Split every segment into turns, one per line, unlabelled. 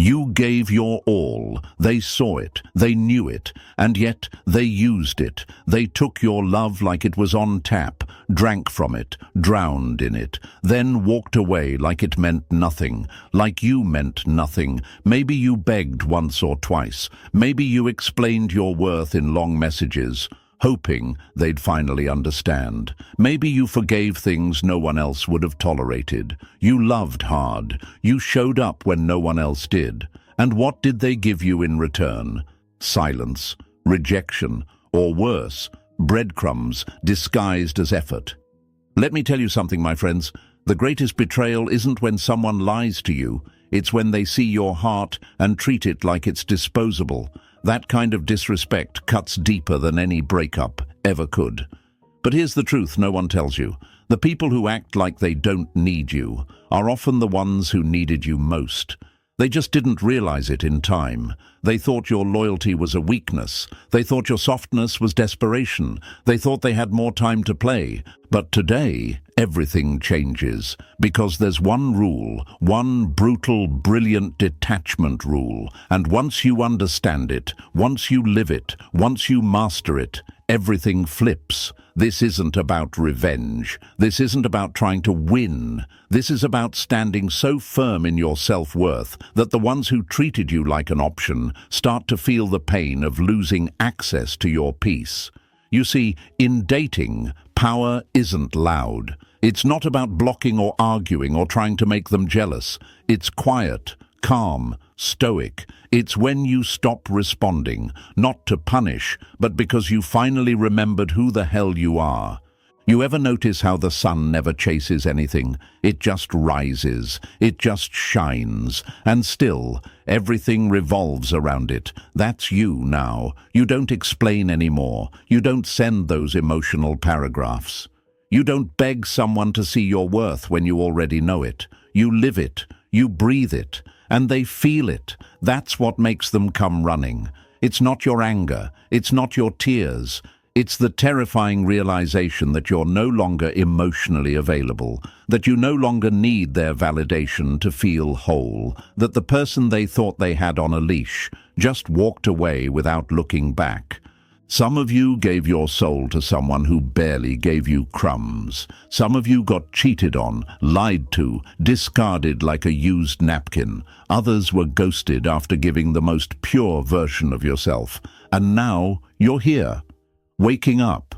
You gave your all. They saw it, they knew it, and yet they used it. They took your love like it was on tap, drank from it, drowned in it, then walked away like it meant nothing, like you meant nothing. Maybe you begged once or twice. Maybe you explained your worth in long messages, hoping they'd finally understand. Maybe you forgave things no one else would have tolerated. You loved hard. You showed up when no one else did. And what did they give you in return? Silence, rejection, or worse, breadcrumbs disguised as effort. Let me tell you something, my friends. The greatest betrayal isn't when someone lies to you. It's when they see your heart and treat it like it's disposable. That kind of disrespect cuts deeper than any breakup ever could. But here's the truth no one tells you. The people who act like they don't need you are often the ones who needed you most. They just didn't realize it in time. They thought your loyalty was a weakness. They thought your softness was desperation. They thought they had more time to play. But today, everything changes. Because there's one rule, one brutal, brilliant detachment rule. And once you understand it, once you live it, once you master it, everything flips. This isn't about revenge. This isn't about trying to win. This is about standing so firm in your self-worth that the ones who treated you like an option start to feel the pain of losing access to your peace. You see, in dating, power isn't loud. It's not about blocking or arguing or trying to make them jealous. It's quiet, calm, stoic. It's when you stop responding, not to punish, but because you finally remembered who the hell you are. You ever notice how the sun never chases anything? It just rises, it just shines, and still, everything revolves around it. That's you now. You don't explain anymore. You don't send those emotional paragraphs. You don't beg someone to see your worth when you already know it. You live it, you breathe it, and they feel it. That's what makes them come running. It's not your anger, it's not your tears. It's the terrifying realization that you're no longer emotionally available, that you no longer need their validation to feel whole, that the person they thought they had on a leash just walked away without looking back. Some of you gave your soul to someone who barely gave you crumbs. Some of you got cheated on, lied to, discarded like a used napkin. Others were ghosted after giving the most pure version of yourself. And now you're here, waking up,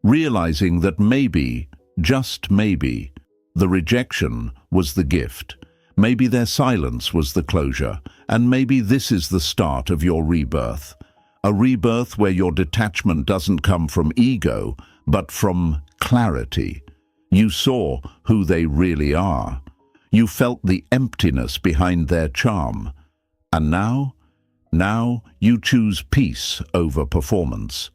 realizing that maybe, just maybe, the rejection was the gift. Maybe their silence was the closure. And maybe this is the start of your rebirth. A rebirth where your detachment doesn't come from ego, but from clarity. You saw who they really are. You felt the emptiness behind their charm. And now you choose peace over performance.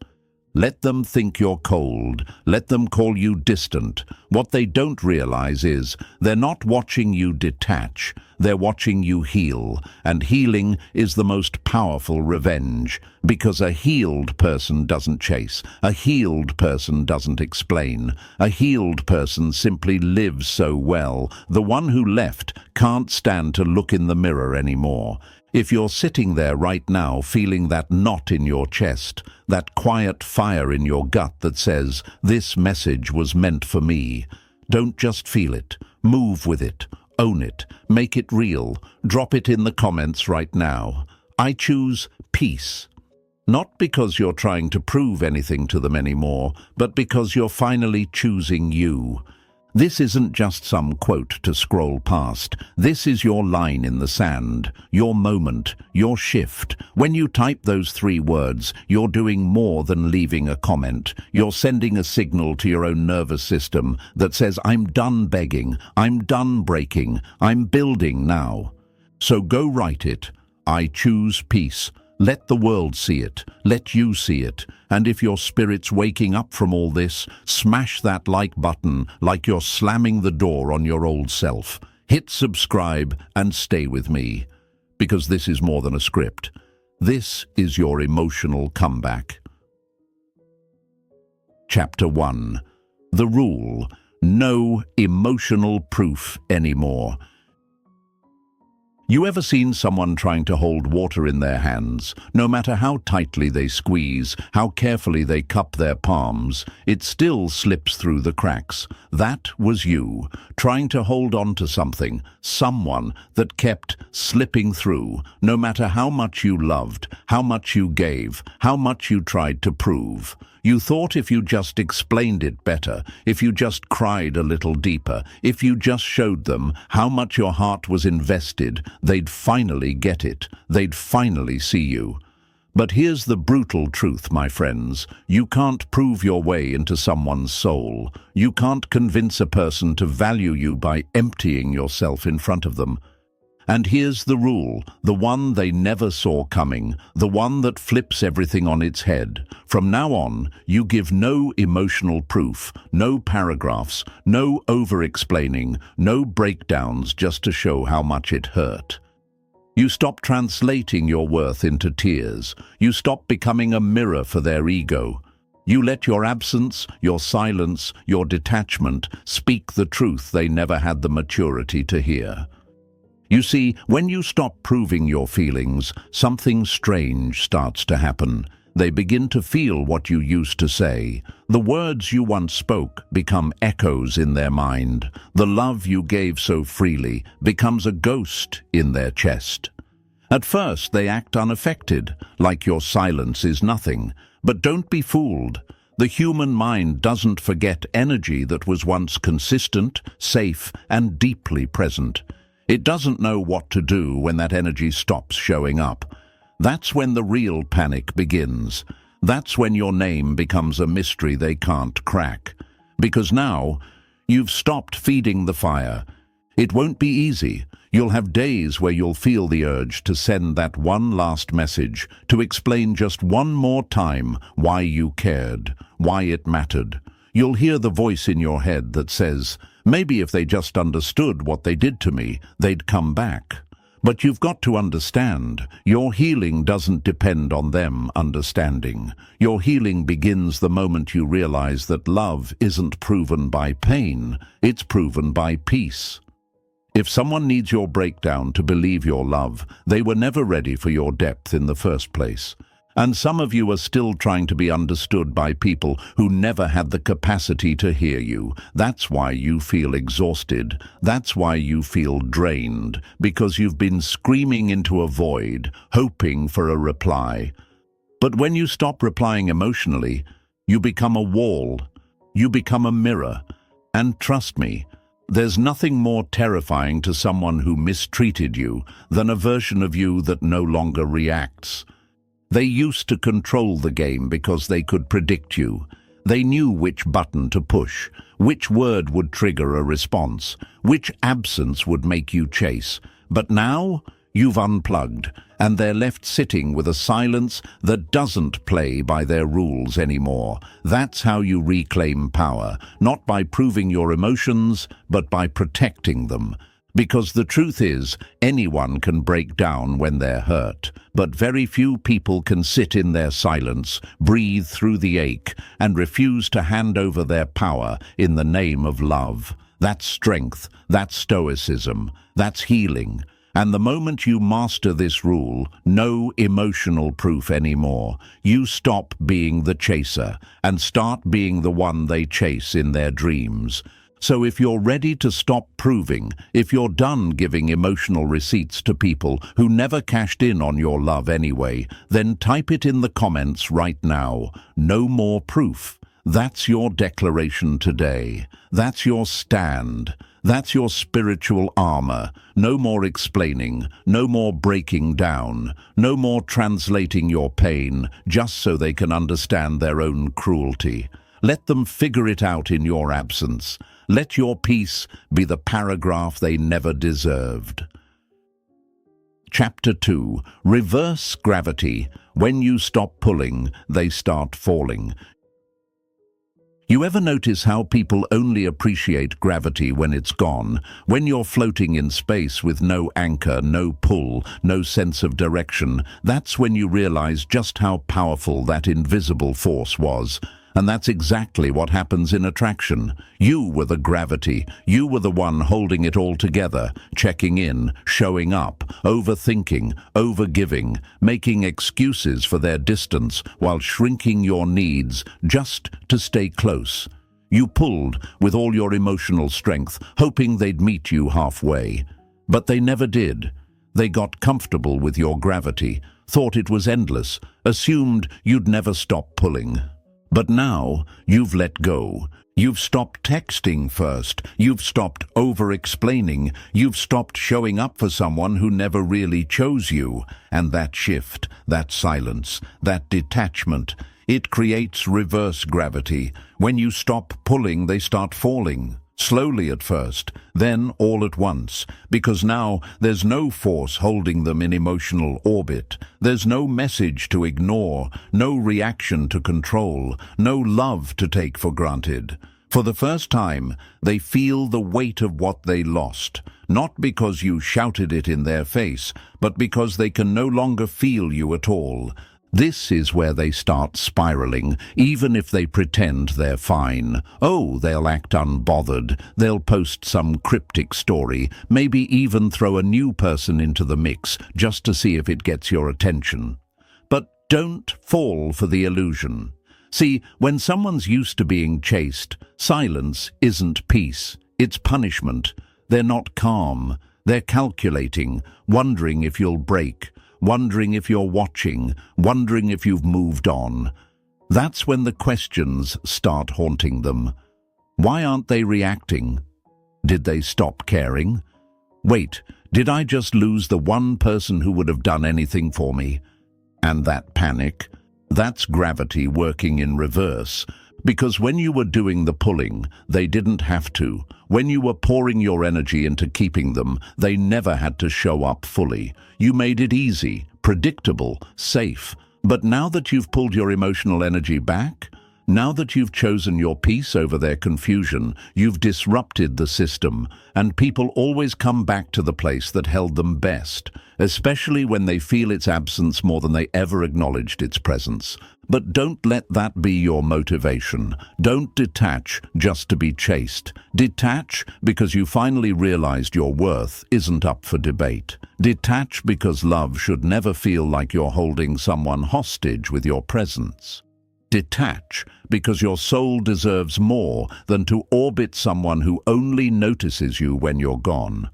Let them think you're cold. Let them call you distant. What they don't realize is they're not watching you detach. They're watching you heal. And healing is the most powerful revenge. Because a healed person doesn't chase. A healed person doesn't explain. A healed person simply lives so well. The one who left can't stand to look in the mirror anymore. If you're sitting there right now feeling that knot in your chest, that quiet fire in your gut that says, this message was meant for me, don't just feel it. Move with it. Own it. Make it real. Drop it in the comments right now. I choose peace. Not because you're trying to prove anything to them anymore, but because you're finally choosing you. This isn't just some quote to scroll past. This is your line in the sand, your moment, your shift. When you type those 3 words, you're doing more than leaving a comment. You're sending a signal to your own nervous system that says, I'm done begging, I'm done breaking, I'm building now. So go write it. I choose peace. Let the world see it. Let you see it. And if your spirit's waking up from all this, smash that like button like you're slamming the door on your old self. Hit subscribe and stay with me. Because this is more than a script. This is your emotional comeback. Chapter 1. The rule. No emotional proof anymore. You ever seen someone trying to hold water in their hands? No matter how tightly they squeeze, how carefully they cup their palms, it still slips through the cracks. That was you, trying to hold on to something, someone that kept slipping through, no matter how much you loved, how much you gave, how much you tried to prove. You thought if you just explained it better, if you just cried a little deeper, if you just showed them how much your heart was invested, they'd finally get it. They'd finally see you. But here's the brutal truth, my friends. You can't prove your way into someone's soul. You can't convince a person to value you by emptying yourself in front of them. And here's the rule, the one they never saw coming, the one that flips everything on its head. From now on, you give no emotional proof, no paragraphs, no over-explaining, no breakdowns just to show how much it hurt. You stop translating your worth into tears. You stop becoming a mirror for their ego. You let your absence, your silence, your detachment speak the truth they never had the maturity to hear. You see, when you stop proving your feelings, something strange starts to happen. They begin to feel what you used to say. The words you once spoke become echoes in their mind. The love you gave so freely becomes a ghost in their chest. At first, they act unaffected, like your silence is nothing. But don't be fooled. The human mind doesn't forget energy that was once consistent, safe, and deeply present. It doesn't know what to do when that energy stops showing up. That's when the real panic begins. That's when your name becomes a mystery they can't crack. Because now, you've stopped feeding the fire. It won't be easy. You'll have days where you'll feel the urge to send that one last message, to explain just one more time why you cared, why it mattered. You'll hear the voice in your head that says, maybe if they just understood what they did to me, they'd come back. But you've got to understand, your healing doesn't depend on them understanding. Your healing begins the moment you realize that love isn't proven by pain, it's proven by peace. If someone needs your breakdown to believe your love, they were never ready for your depth in the first place. And some of you are still trying to be understood by people who never had the capacity to hear you. That's why you feel exhausted. That's why you feel drained, because you've been screaming into a void, hoping for a reply. But when you stop replying emotionally, you become a wall. You become a mirror. And trust me, there's nothing more terrifying to someone who mistreated you than a version of you that no longer reacts. They used to control the game because they could predict you. They knew which button to push, which word would trigger a response, which absence would make you chase. But now, you've unplugged, and they're left sitting with a silence that doesn't play by their rules anymore. That's how you reclaim power, not by proving your emotions, but by protecting them. Because the truth is, anyone can break down when they're hurt, but very few people can sit in their silence, breathe through the ache, and refuse to hand over their power in the name of love. That's strength, that's stoicism, that's healing. And the moment you master this rule, no emotional proof anymore. You stop being the chaser and start being the one they chase in their dreams. So if you're ready to stop proving, if you're done giving emotional receipts to people who never cashed in on your love anyway, then type it in the comments right now. No more proof. That's your declaration today. That's your stand. That's your spiritual armor. No more explaining, no more breaking down, no more translating your pain just so they can understand their own cruelty. Let them figure it out in your absence. Let your peace be the paragraph they never deserved. Chapter 2. Reverse gravity. When you stop pulling, they start falling. You ever notice how people only appreciate gravity when it's gone? When you're floating in space with no anchor, no pull, no sense of direction, that's when you realize just how powerful that invisible force was. And that's exactly what happens in attraction. You were the gravity. You were the one holding it all together, checking in, showing up, overthinking, overgiving, making excuses for their distance while shrinking your needs just to stay close. You pulled with all your emotional strength, hoping they'd meet you halfway. But they never did. They got comfortable with your gravity, thought it was endless, assumed you'd never stop pulling. But now, you've let go. You've stopped texting first. You've stopped over-explaining. You've stopped showing up for someone who never really chose you. And that shift, that silence, that detachment, it creates reverse gravity. When you stop pulling, they start falling. Slowly at first, then all at once, because now there's no force holding them in emotional orbit. There's no message to ignore, no reaction to control, no love to take for granted. For the first time, they feel the weight of what they lost, not because you shouted it in their face, but because they can no longer feel you at all. This is where they start spiraling, even if they pretend they're fine. Oh, they'll act unbothered, they'll post some cryptic story, maybe even throw a new person into the mix just to see if it gets your attention. But don't fall for the illusion. See, when someone's used to being chased, silence isn't peace, it's punishment. They're not calm, they're calculating, wondering if you'll break, wondering if you're watching, wondering if you've moved on. That's when the questions start haunting them. Why aren't they reacting? Did they stop caring? Wait, did I just lose the one person who would have done anything for me? And that panic, that's gravity working in reverse. Because when you were doing the pulling, they didn't have to. When you were pouring your energy into keeping them, they never had to show up fully. You made it easy, predictable, safe. But now that you've pulled your emotional energy back, now that you've chosen your peace over their confusion, you've disrupted the system, and people always come back to the place that held them best, especially when they feel its absence more than they ever acknowledged its presence. But don't let that be your motivation. Don't detach just to be chased. Detach because you finally realized your worth isn't up for debate. Detach because love should never feel like you're holding someone hostage with your presence. Detach because your soul deserves more than to orbit someone who only notices you when you're gone.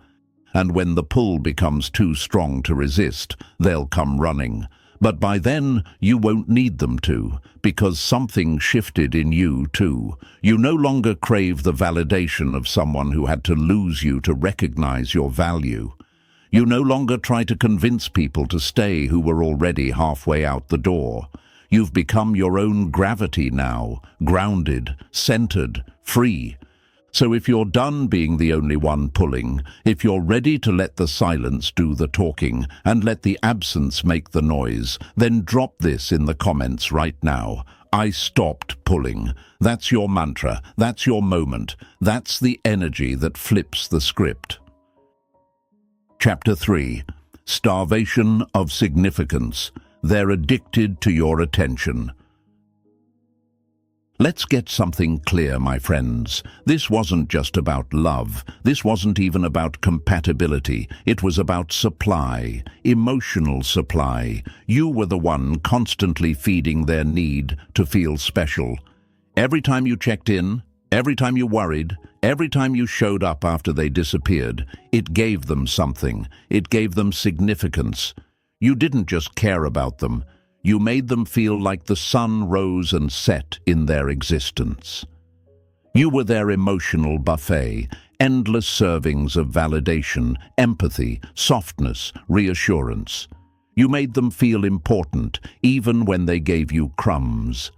And when the pull becomes too strong to resist, they'll come running. But by then, you won't need them to, because something shifted in you too. You no longer crave the validation of someone who had to lose you to recognize your value. You no longer try to convince people to stay who were already halfway out the door. You've become your own gravity now, grounded, centered, free. So if you're done being the only one pulling, if you're ready to let the silence do the talking and let the absence make the noise, then drop this in the comments right now. I stopped pulling. That's your mantra. That's your moment. That's the energy that flips the script. Chapter 3. Starvation of significance. They're addicted to your attention. Let's get something clear, my friends. This wasn't just about love. This wasn't even about compatibility. It was about supply, emotional supply. You were the one constantly feeding their need to feel special. Every time you checked in, every time you worried, every time you showed up after they disappeared, it gave them something. It gave them significance. You didn't just care about them. You made them feel like the sun rose and set in their existence. You were their emotional buffet, endless servings of validation, empathy, softness, reassurance. You made them feel important, even when they gave you crumbs.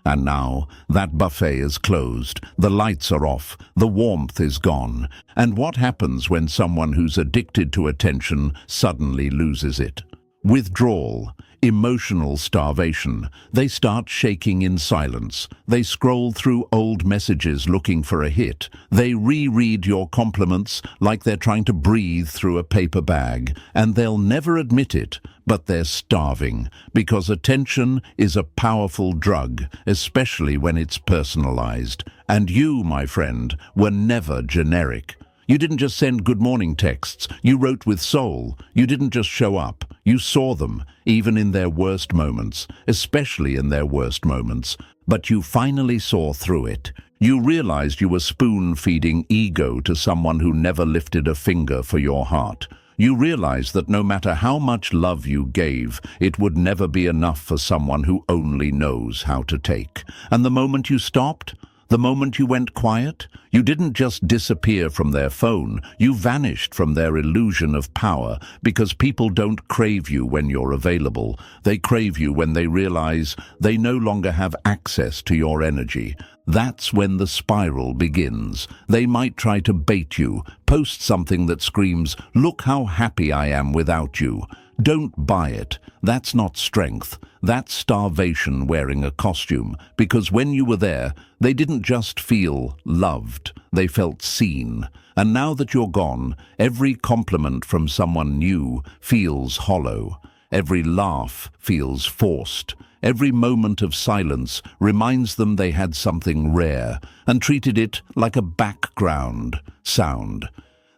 And now, that buffet is closed, the lights are off, the warmth is gone. And what happens when someone who's addicted to attention suddenly loses it? Withdrawal. emotional starvation. They start shaking in silence. They scroll through old messages looking for a hit. They reread your compliments like they're trying to breathe through a paper bag. And they'll never admit it, but they're starving, because attention is a powerful drug, especially when it's personalized. And you, my friend, were never generic. You didn't just send good morning texts. You wrote with soul. You didn't just show up. You saw them, even in their worst moments, especially in their worst moments. But you finally saw through it. You realized you were spoon-feeding ego to someone who never lifted a finger for your heart. You realized that no matter how much love you gave, it would never be enough for someone who only knows how to take. And the moment you stopped, the moment you went quiet, you didn't just disappear from their phone, you vanished from their illusion of power, because people don't crave you when you're available. They crave you when they realize they no longer have access to your energy. That's when the spiral begins. They might try to bait you, post something that screams, "Look how happy I am without you." Don't buy it. That's not strength. That's starvation wearing a costume. Because when you were there, they didn't just feel loved. They felt seen. And now that you're gone, every compliment from someone new feels hollow. Every laugh feels forced. Every moment of silence reminds them they had something rare and treated it like a background sound.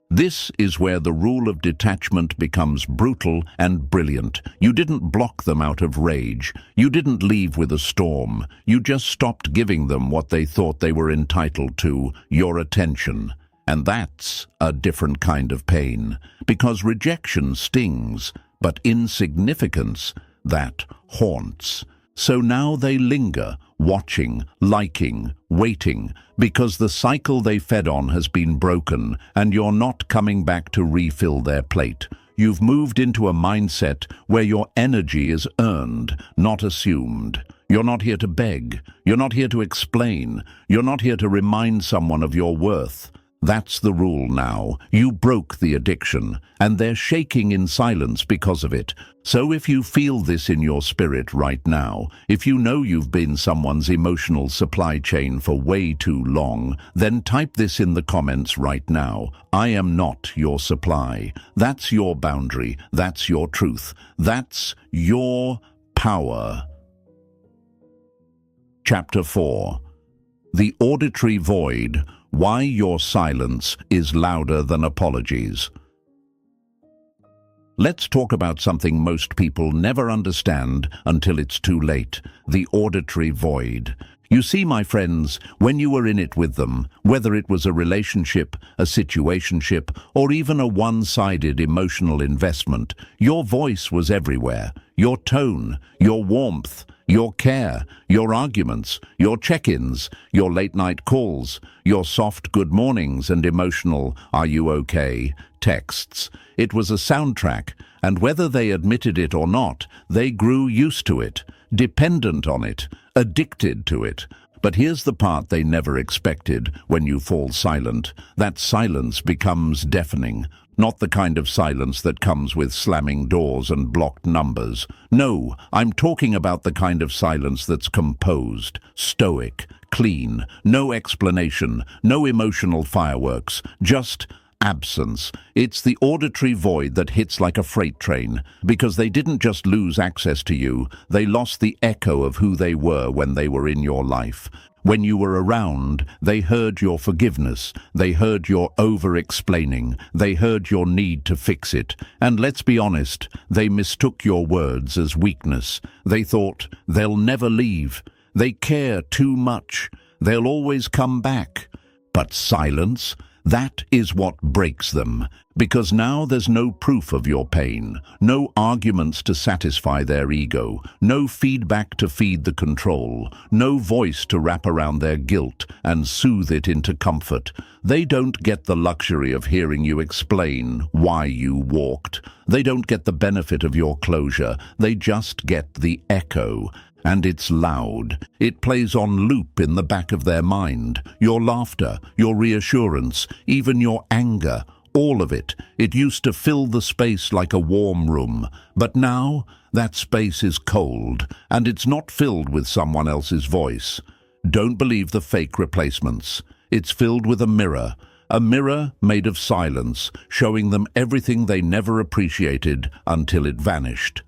This is where the rule of detachment becomes brutal and brilliant. You didn't block them out of rage. You didn't leave with a storm. You just stopped giving them what they thought they were entitled to, your attention. And that's a different kind of pain, because rejection stings, but insignificance, that haunts. So now they linger, watching, liking, waiting, because the cycle they fed on has been broken and you're not coming back to refill their plate. You've moved into a mindset where your energy is earned, not assumed. You're not here to beg. You're not here to explain. You're not here to remind someone of your worth. That's the rule now. You broke the addiction, and they're shaking in silence because of it. So if you feel this in your spirit right now, if you know you've been someone's emotional supply chain for way too long, then type this in the comments right now. I am not your supply. That's your boundary. That's your truth. That's your power. Chapter 4. The Auditory Void. Why your silence is louder than apologies. Let's talk about something most people never understand until it's too late: the auditory void. You see, my friends, when you were in it with them, whether it was a relationship, a situationship, or even a one-sided emotional investment, your voice was everywhere. Your tone, your warmth, your care, your arguments, your check-ins, your late-night calls, your soft good mornings and emotional "are you okay?" texts. It was a soundtrack, and whether they admitted it or not, they grew used to it, dependent on it, addicted to it. But here's the part they never expected: when you fall silent, that silence becomes deafening. Not the kind of silence that comes with slamming doors and blocked numbers. No, I'm talking about the kind of silence that's composed, stoic, clean, no explanation, no emotional fireworks, just absence. It's the auditory void that hits like a freight train, because they didn't just lose access to you, they lost the echo of who they were when they were in your life. When you were around, they heard your forgiveness, they heard your over-explaining, they heard your need to fix it. And let's be honest, they mistook your words as weakness. They thought, they'll never leave. They care too much. They'll always come back. But silence? That is what breaks them, because now there's no proof of your pain, no arguments to satisfy their ego, no feedback to feed the control, no voice to wrap around their guilt and soothe it into comfort. They don't get the luxury of hearing you explain why you walked. They don't get the benefit of your closure. They just get the echo. And it's loud. It plays on loop in the back of their mind. Your laughter, your reassurance, even your anger, all of it. It used to fill the space like a warm room, but now that space is cold, and it's not filled with someone else's voice. Don't believe the fake replacements. It's filled with a mirror made of silence, showing them everything they never appreciated until it vanished.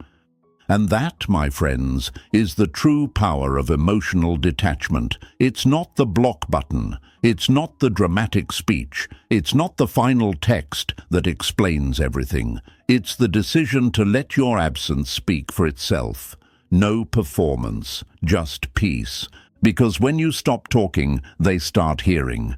And that, my friends, is the true power of emotional detachment. It's not the block button. It's not the dramatic speech. It's not the final text that explains everything. It's the decision to let your absence speak for itself. No performance, just peace. Because when you stop talking, they start hearing.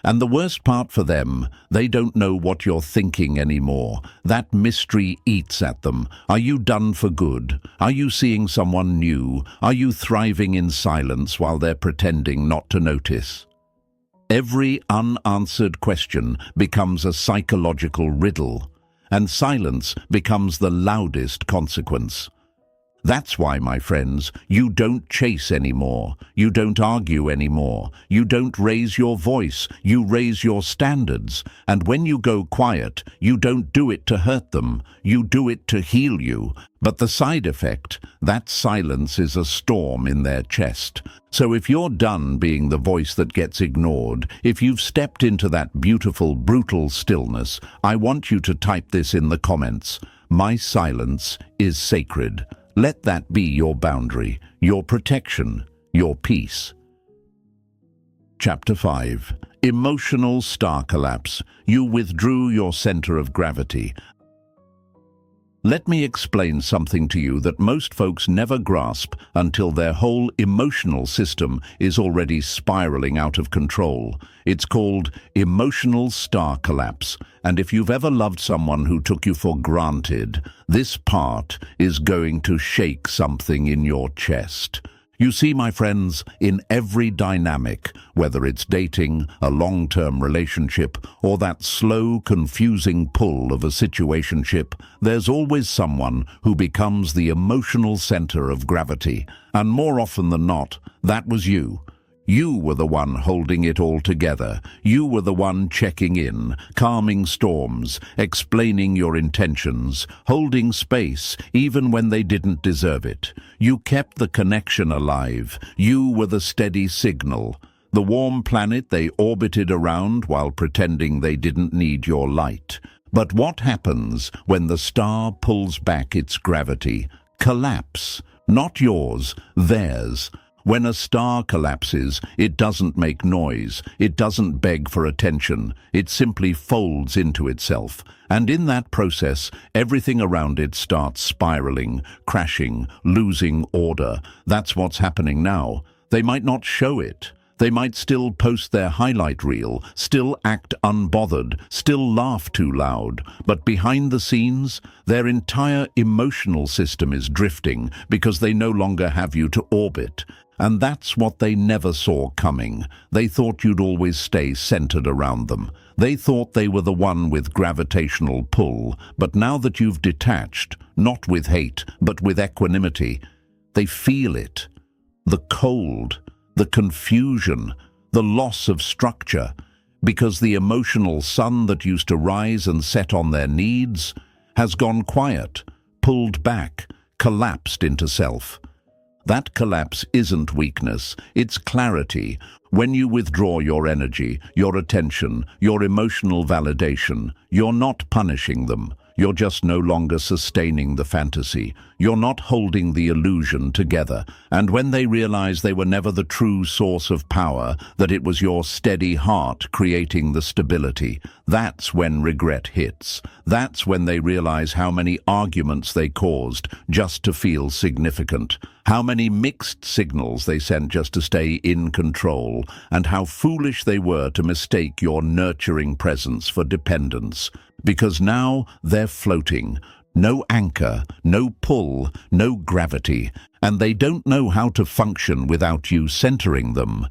And the worst part for them, they don't know what you're thinking anymore. That mystery eats at them. Are you done for good? Are you seeing someone new? Are you thriving in silence while they're pretending not to notice? Every unanswered question becomes a psychological riddle, and silence becomes the loudest consequence. That's why, my friends, you don't chase anymore. You don't argue anymore. You don't raise your voice. You raise your standards. And when you go quiet, you don't do it to hurt them. You do it to heal you. But the side effect, that silence is a storm in their chest. So if you're done being the voice that gets ignored, if you've stepped into that beautiful, brutal stillness, I want you to type this in the comments. My silence is sacred. Let that be your boundary, your protection, your peace. Chapter 5. Emotional star collapse. You withdrew your center of gravity. Let me explain something to you that most folks never grasp until their whole emotional system is already spiraling out of control. It's called emotional star collapse. And if you've ever loved someone who took you for granted, this part is going to shake something in your chest. You see, my friends, in every dynamic, whether it's dating, a long-term relationship, or that slow, confusing pull of a situationship, there's always someone who becomes the emotional center of gravity. And more often than not, that was you. You were the one holding it all together. You were the one checking in, calming storms, explaining your intentions, holding space even when they didn't deserve it. You kept the connection alive. You were the steady signal, the warm planet they orbited around while pretending they didn't need your light. But what happens when the star pulls back its gravity? Collapse. Not yours, theirs. When a star collapses, it doesn't make noise, it doesn't beg for attention, it simply folds into itself. And in that process, everything around it starts spiraling, crashing, losing order. That's what's happening now. They might not show it. They might still post their highlight reel, still act unbothered, still laugh too loud. But behind the scenes, their entire emotional system is drifting because they no longer have you to orbit. And that's what they never saw coming. They thought you'd always stay centered around them. They thought they were the one with gravitational pull. But now that you've detached, not with hate, but with equanimity, they feel it. The cold, the confusion, the loss of structure, because the emotional sun that used to rise and set on their needs has gone quiet, pulled back, collapsed into self. That collapse isn't weakness, it's clarity. When you withdraw your energy, your attention, your emotional validation, you're not punishing them. You're just no longer sustaining the fantasy. You're not holding the illusion together. And when they realize they were never the true source of power, that it was your steady heart creating the stability, that's when regret hits. That's when they realize how many arguments they caused just to feel significant, how many mixed signals they sent just to stay in control, and how foolish they were to mistake your nurturing presence for dependence. Because now they're floating. No anchor, no pull, no gravity, and they don't know how to function without you centering them.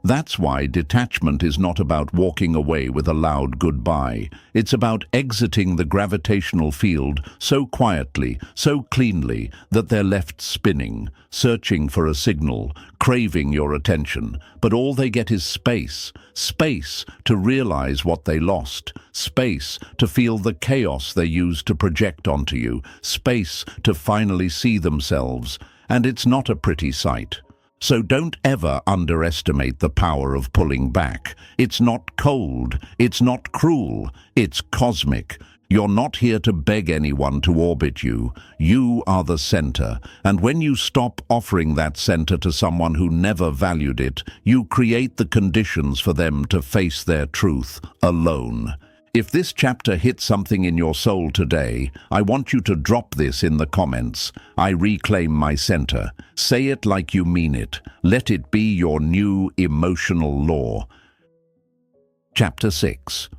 That's why detachment is not about walking away with a loud goodbye. It's about exiting the gravitational field so quietly, so cleanly, that they're left spinning, searching for a signal, craving your attention. But all they get is space. Space to realize what they lost. Space to feel the chaos they used to project onto you. Space to finally see themselves. And it's not a pretty sight. So don't ever underestimate the power of pulling back. It's not cold, it's not cruel, it's cosmic. You're not here to beg anyone to orbit you. You are the center, and when you stop offering that center to someone who never valued it, you create the conditions for them to face their truth alone. If this chapter hit something in your soul today, I want you to drop this in the comments. I reclaim my center. Say it like you mean it. Let it be your new emotional law. Chapter 6.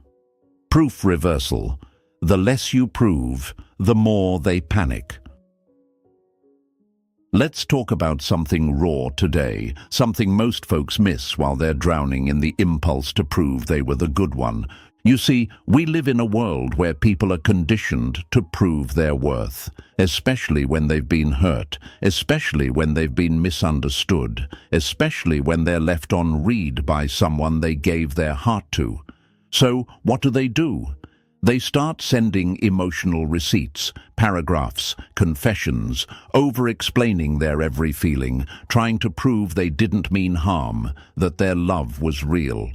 Proof Reversal. The less you prove, the more they panic. Let's talk about something raw today, something most folks miss while they're drowning in the impulse to prove they were the good one. You see, we live in a world where people are conditioned to prove their worth, especially when they've been hurt, especially when they've been misunderstood, especially when they're left on read by someone they gave their heart to. So, what do? They start sending emotional receipts, paragraphs, confessions, over-explaining their every feeling, trying to prove they didn't mean harm, that their love was real.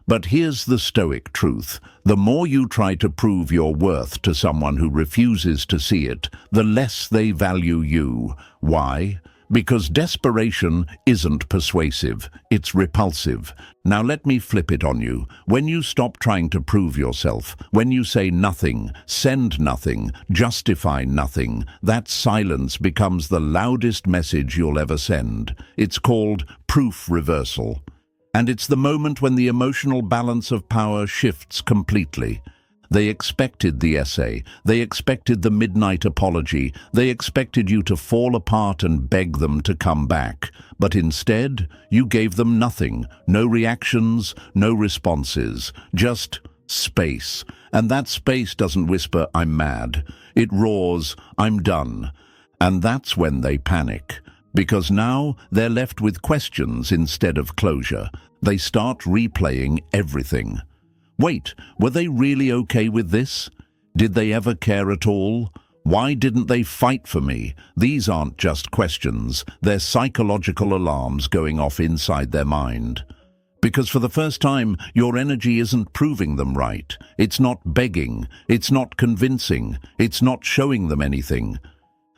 But here's the Stoic truth. The more you try to prove your worth to someone who refuses to see it, the less they value you. Why? Because desperation isn't persuasive, it's repulsive. Now let me flip it on you. When you stop trying to prove yourself, when you say nothing, send nothing, justify nothing, that silence becomes the loudest message you'll ever send. It's called proof reversal. And it's the moment when the emotional balance of power shifts completely. They expected the essay, they expected the midnight apology, they expected you to fall apart and beg them to come back. But instead, you gave them nothing, no reactions, no responses, just space. And that space doesn't whisper, "I'm mad." It roars, "I'm done." And that's when they panic. Because now they're left with questions instead of closure. They start replaying everything. Wait, were they really okay with this? Did they ever care at all? Why didn't they fight for me? These aren't just questions. They're psychological alarms going off inside their mind. Because for the first time, your energy isn't proving them right. It's not begging. It's not convincing. It's not showing them anything.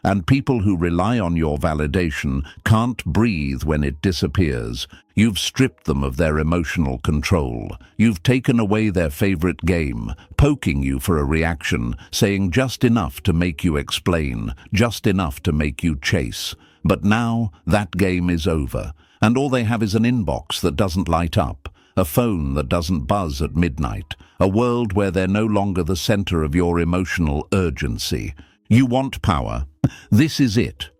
And people who rely on your validation can't breathe when it disappears. You've stripped them of their emotional control. You've taken away their favorite game, poking you for a reaction, saying just enough to make you explain, just enough to make you chase. But now that game is over, and all they have is an inbox that doesn't light up, a phone that doesn't buzz at midnight, a world where they're no longer the center of your emotional urgency. You want power. This is it.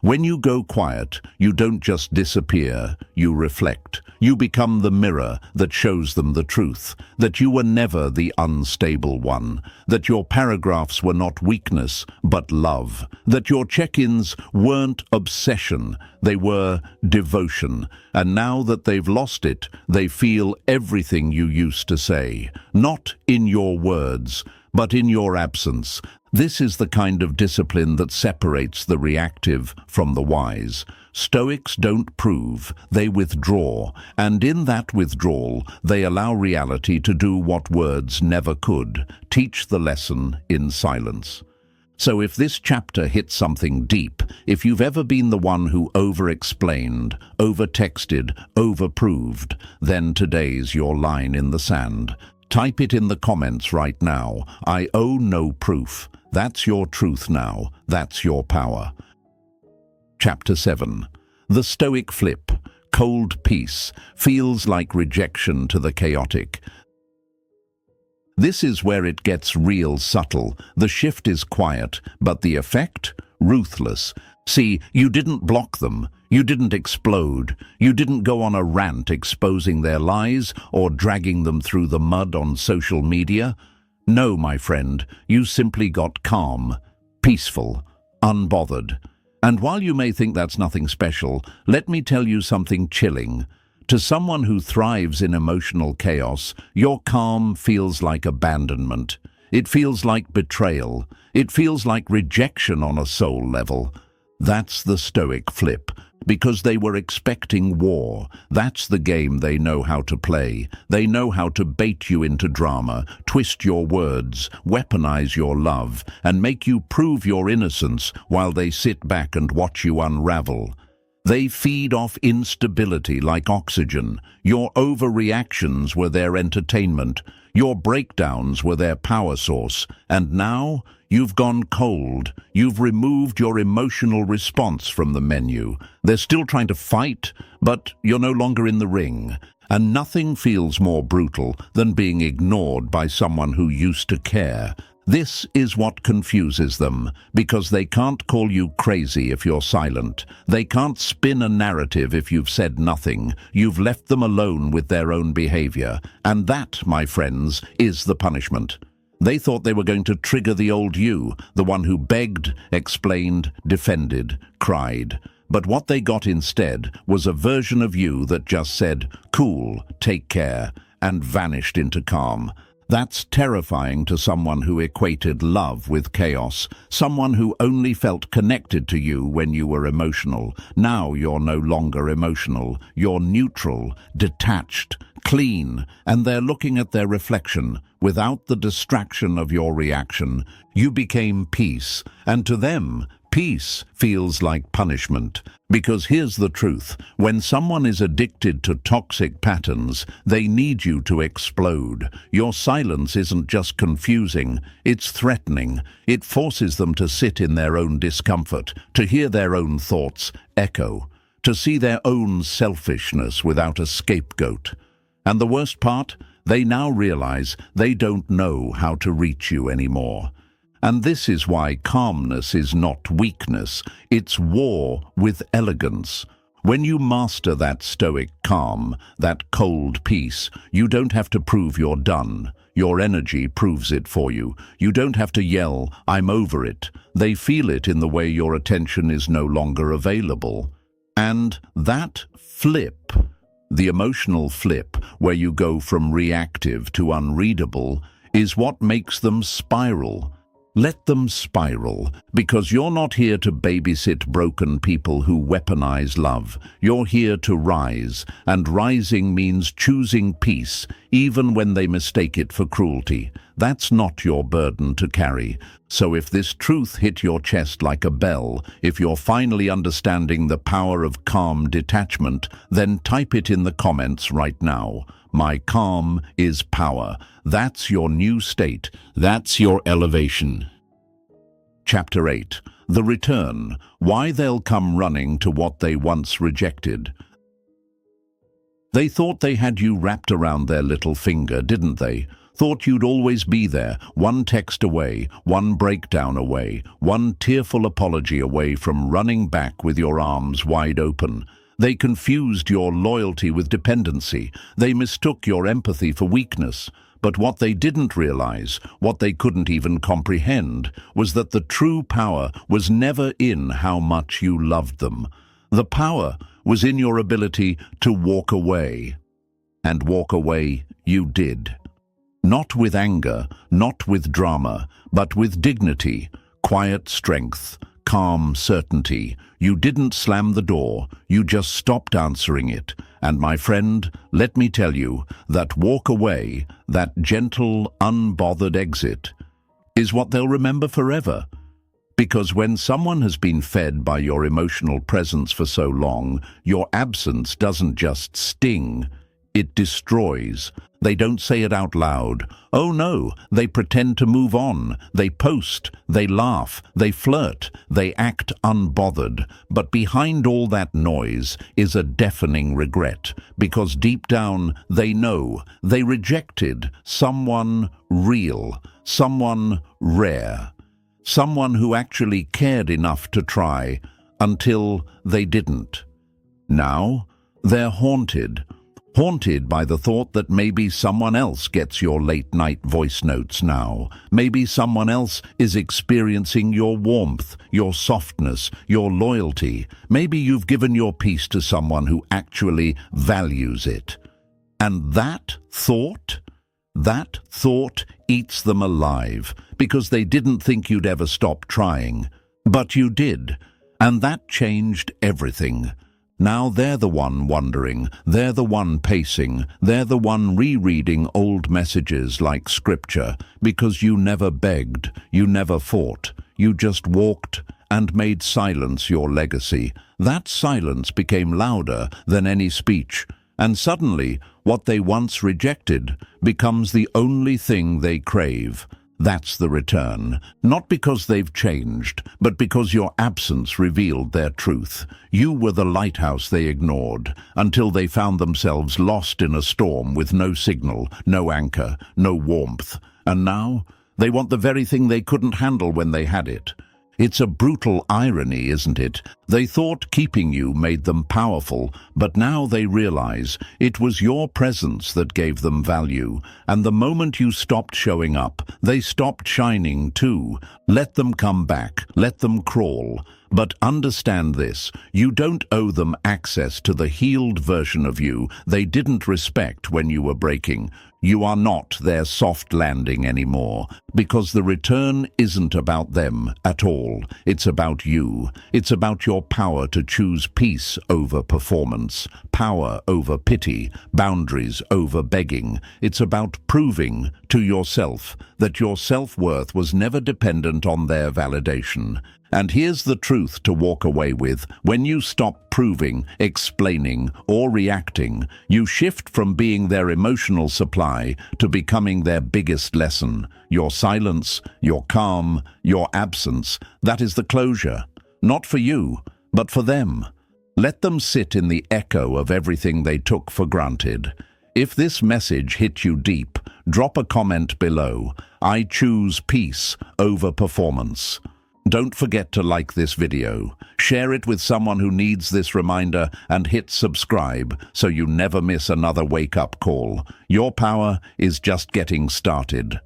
When you go quiet, you don't just disappear, you reflect. You become the mirror that shows them the truth, that you were never the unstable one, that your paragraphs were not weakness, but love, that your check-ins weren't obsession, they were devotion. And now that they've lost it, they feel everything you used to say, not in your words, but in your absence. This is the kind of discipline that separates the reactive from the wise. Stoics don't prove, they withdraw, and in that withdrawal, they allow reality to do what words never could, teach the lesson in silence. So if this chapter hits something deep, if you've ever been the one who over-explained, over-texted, over-proved, then today's your line in the sand. Type it in the comments right now. I owe no proof. That's your truth now. That's your power. Chapter 7. The Stoic Flip. Cold peace feels like rejection to the chaotic. This is where it gets real subtle. The shift is quiet, but the effect? ruthless. See, you didn't block them, you didn't explode, you didn't go on a rant exposing their lies or dragging them through the mud on social media. No, my friend, you simply got calm, peaceful, unbothered. And while you may think that's nothing special, let me tell you something chilling. To someone who thrives in emotional chaos, your calm feels like abandonment. It feels like betrayal. It feels like rejection on a soul level. That's the Stoic flip, because they were expecting war. That's the game they know how to play. They know how to bait you into drama, twist your words, weaponize your love, and make you prove your innocence while they sit back and watch you unravel. They feed off instability like oxygen. Your overreactions were their entertainment. Your breakdowns were their power source. And now, you've gone cold. You've removed your emotional response from the menu. They're still trying to fight, but you're no longer in the ring. And nothing feels more brutal than being ignored by someone who used to care. This is what confuses them, because they can't call you crazy if you're silent. They can't spin a narrative if you've said nothing. You've left them alone with their own behavior. And that, my friends, is the punishment. They thought they were going to trigger the old you, the one who begged, explained, defended, cried. But what they got instead was a version of you that just said, "Cool, take care," and vanished into calm. That's terrifying to someone who equated love with chaos, someone who only felt connected to you when you were emotional. Now you're no longer emotional. You're neutral, detached, clean, and they're looking at their reflection. Without the distraction of your reaction, you became peace, and to them, peace feels like punishment. Because here's the truth, when someone is addicted to toxic patterns, they need you to explode. Your silence isn't just confusing, it's threatening. It forces them to sit in their own discomfort, to hear their own thoughts echo, to see their own selfishness without a scapegoat. And the worst part, they now realize they don't know how to reach you anymore. And this is why calmness is not weakness, it's war with elegance. When you master that stoic calm, that cold peace, you don't have to prove you're done. Your energy proves it for you. You don't have to yell, "I'm over it." They feel it in the way your attention is no longer available. And that flip, the emotional flip, where you go from reactive to unreadable, is what makes them spiral. Let them spiral, because you're not here to babysit broken people who weaponize love. You're here to rise, and rising means choosing peace, even when they mistake it for cruelty. That's not your burden to carry. So if this truth hit your chest like a bell, if you're finally understanding the power of calm detachment, then type it in the comments right now. My calm is power. That's your new state. That's your elevation. Chapter 8. The Return. Why they'll come running to what they once rejected. They thought they had you wrapped around their little finger, didn't they? Thought you'd always be there, one text away, one breakdown away, one tearful apology away from running back with your arms wide open. They confused your loyalty with dependency. They mistook your empathy for weakness. But what they didn't realize, what they couldn't even comprehend, was that the true power was never in how much you loved them. The power was in your ability to walk away. And walk away you did. Not with anger, not with drama, but with dignity, quiet strength, calm certainty. You didn't slam the door, you just stopped answering it. And my friend, let me tell you, that walk away, that gentle, unbothered exit, is what they'll remember forever. Because when someone has been fed by your emotional presence for so long, your absence doesn't just sting, it destroys. They don't say it out loud. Oh no, they pretend to move on. They post, they laugh, they flirt, they act unbothered. But behind all that noise is a deafening regret, because deep down they know they rejected someone real, someone rare. someone who actually cared enough to try until they didn't. Now, they're haunted by the thought that maybe someone else gets your late-night voice notes now. Maybe someone else is experiencing your warmth, your softness, your loyalty. Maybe you've given your peace to someone who actually values it. And that thought eats them alive, because they didn't think you'd ever stop trying. But you did, and that changed everything. Now they're the one wondering, they're the one pacing, they're the one rereading old messages like scripture, because you never begged, you never fought, you just walked and made silence your legacy. That silence became louder than any speech, and suddenly what they once rejected becomes the only thing they crave. That's the return, not because they've changed, but because your absence revealed their truth. You were the lighthouse they ignored, until they found themselves lost in a storm with no signal, no anchor, no warmth. And now, they want the very thing they couldn't handle when they had it. It's a brutal irony, isn't it? They thought keeping you made them powerful, but now they realize it was your presence that gave them value. And the moment you stopped showing up, they stopped shining too. Let them come back, let them crawl. But understand this, you don't owe them access to the healed version of you they didn't respect when you were breaking. You are not their soft landing anymore, because the return isn't about them at all. It's about you. It's about your power to choose peace over performance, power over pity, boundaries over begging. It's about proving to yourself that your self-worth was never dependent on their validation. And here's the truth to walk away with. When you stop proving, explaining, or reacting, you shift from being their emotional supply to becoming their biggest lesson. Your silence, your calm, your absence, that is the closure. Not for you, but for them. Let them sit in the echo of everything they took for granted. If this message hit you deep, drop a comment below. I choose peace over performance. Don't forget to like this video, share it with someone who needs this reminder, and hit subscribe so you never miss another wake-up call. Your power is just getting started.